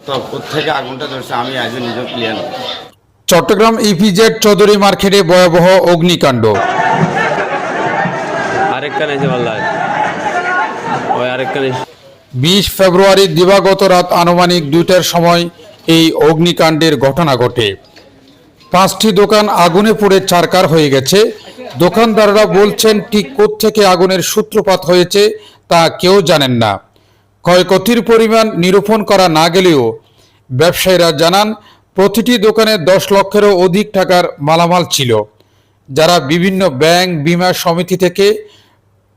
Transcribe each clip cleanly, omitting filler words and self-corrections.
তো কোত্থেকে আগুনটা ধরছে আমি আজ নিজে ক্লিয়ার। চট্টগ্রাম ইপিজেড চৌধুরী মার্কেটে ভয়াবহ অগ্নিকাণ্ড। আরেকখানে যে বললাম ওই আরেকখানে 20 ফেব্রুয়ারি দিবাগত রাত আনুমানিক 2টার সময় এই অগ্নিকাণ্ডের ঘটনা ঘটে। 5টি দোকান আগুনে পুড়ে ছারখার হয়ে গেছে। দোকানদাররা বলছেন ঠিক কোত্থেকে আগুনের সূত্রপাত হয়েছে তা কেউ জানেন না। ক্ষয়ক্ষতির পরিমাণ নিরূপণ করা না গেলেও ব্যবসায়ীরা জানান প্রতিটি দোকানে 10 লক্ষেরও অধিক টাকার মালামাল ছিল, যারা বিভিন্ন ব্যাংক বীমা সমিতি থেকে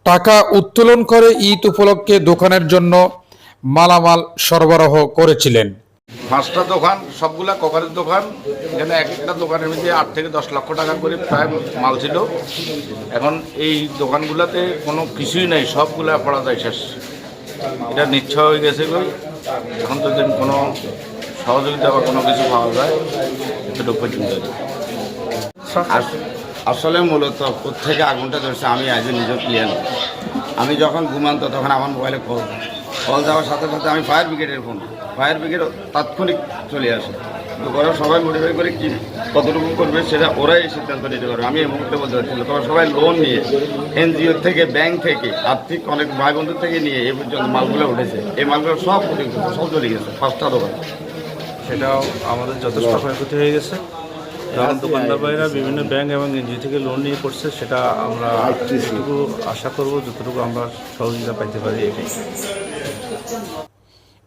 টাকা উত্তোলন করে ঈদ উপলক্ষে দোকানের জন্য মালামাল সরবরাহ করেছিলেন। 5টা দোকান, সবগুলা কভারের দোকান। এখানে এক একটা দোকানের মধ্যে 8 থেকে 10 লক্ষ টাকা করে প্রায় মাল ছিল। এখন এই দোকানগুলোতে কোনো কিছুই নেই, সবগুলা পড়া যায় শেষ। এটা নিশ্চয় হয়ে গেছে। এখন তো যদি কোনো সহযোগিতা বা কোনো কিছু পাওয়া যায় এতটুকু পর্যন্ত। আসলে মূলত কোত্থেকে আগুনটা ধরছে আমি আজ নিজে ক্লিয়ার। আমি যখন ঘুমান্ত তখন আমার মোবাইলে কল যাওয়ার সাথে সাথে আমি ফায়ার ব্রিগেড তাৎক্ষণিক চলে আসে। তো ওরা সবাই মডিফাই করে কি কতটুকু করবে সেটা ওরাই সিদ্ধান্ত নিতে পারবে। আমি এই মুহূর্তে বলতে পারছি না। তবে সবাই লোন নিয়ে এনজিও থেকে, ব্যাংক থেকে, আর্থিক অনেক ভাই বন্ধুর থেকে নিয়ে এ পর্যন্ত মালগুলো উঠেছে। এই মালগুলো সব চলে গেছে 5টা দোকান। সেটাও আমাদের যথেষ্ট ক্ষয়ক্ষতি হয়ে গেছে। কারণ দোকানদার ভাইরা বিভিন্ন ব্যাংক এবং এনজিও থেকে লোন নিয়ে করছে, সেটা আমরা যেটুকু আশা করব, যতটুকু আমরা সহযোগিতা পাইতে পারি এটাই।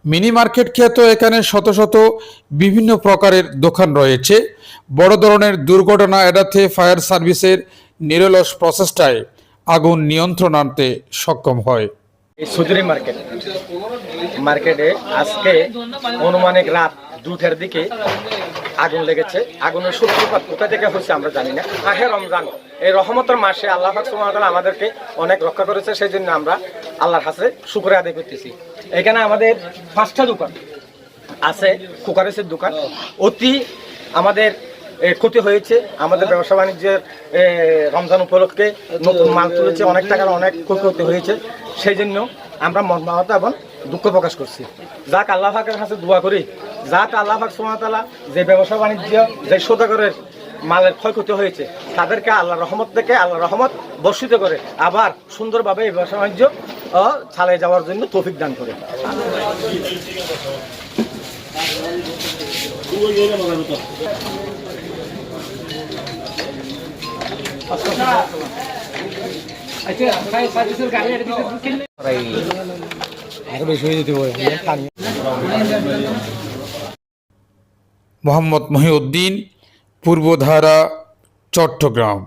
মিনি মার্কেট খ্যাত এখানে শত শত বিভিন্ন প্রকারের দোকান রয়েছে। বড় ধরনের দুর্ঘটনা এড়াতে ফায়ার সার্ভিসের নিরলস প্রচেষ্টায় আগুন নিয়ন্ত্রণ আনতে সক্ষম হয়। এই চৌধুরী মার্কেটে আজকে অনুমানিক রাত 2টার দিকে আগুন লেগেছে। আগুনের সূত্রপাত কোথা থেকে হচ্ছে আমরা জানি না। মাহে রমজান, এই রহমতের মাসে আল্লাহ পাক সুবহানাহু ওয়া তাআলা আমাদেরকে অনেক রক্ষা করেছে, সেই জন্য আমরা আল্লাহর কাছে শুকরিয়া আদায় করতেছি। এখানে আমাদের 5টা দোকান আছে, কুকারেসের দোকান। অতি আমাদের ক্ষতি হয়েছে। আমাদের ব্যবসা বাণিজ্যের রমজান উপলক্ষে নতুন মাল তুলেছে, অনেক টাকার অনেক ক্ষতি হয়েছে। সেই জন্য আমরা মর্মাহত এবং দুঃখ প্রকাশ করছি। যাক আল্লাহ পাকের কাছে দোয়া করি, যাক আল্লাহ পাক সুবহানাহু ওয়া তাআলা যে ব্যবসা বাণিজ্য, যে সওদাগরের মালের ক্ষয়ক্ষতি হয়েছে তাদেরকে আল্লাহর রহমত থেকে আল্লাহর রহমত বর্ষিত করে আবার সুন্দরভাবে এই ব্যবসা বাণিজ্য চালিয়ে যাওয়ার জন্য তৌফিক দান করে। মোহাম্মদ মহিউদ্দিন, পূর্বধারা, চট্টগ্রাম।